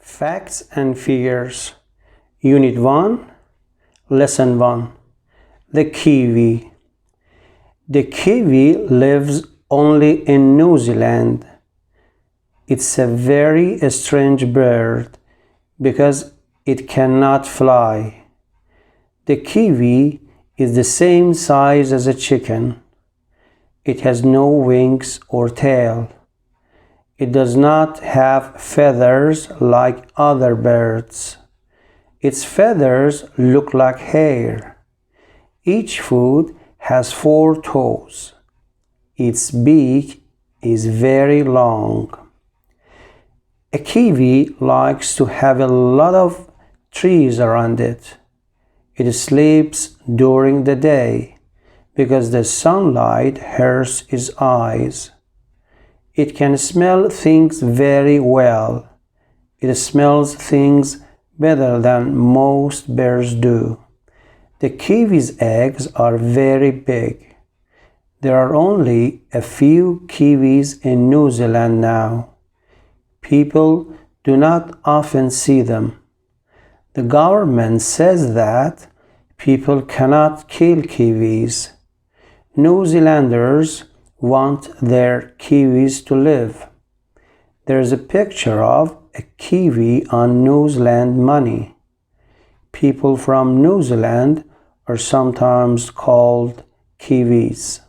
Facts and Figures, Unit 1, Lesson 1. The Kiwi. The kiwi lives only in New Zealand. It's a very strange bird because it cannot fly. The kiwi is the same size as a chicken. It has no wings or tail. It does not have feathers like other birds. Its feathers look like hair. Each foot has 4 toes. Its beak is very long. A kiwi likes to have a lot of trees around it. It sleeps during the day because the sunlight hurts its eyes. It can smell things very well. It smells things better than most birds do. The kiwi's eggs are very big. There are only a few kiwis in New Zealand now. People do not often see them. The government says that people cannot kill kiwis. New Zealanders want their kiwis to live. There is a picture of a kiwi on New Zealand money. People from New Zealand are sometimes called Kiwis.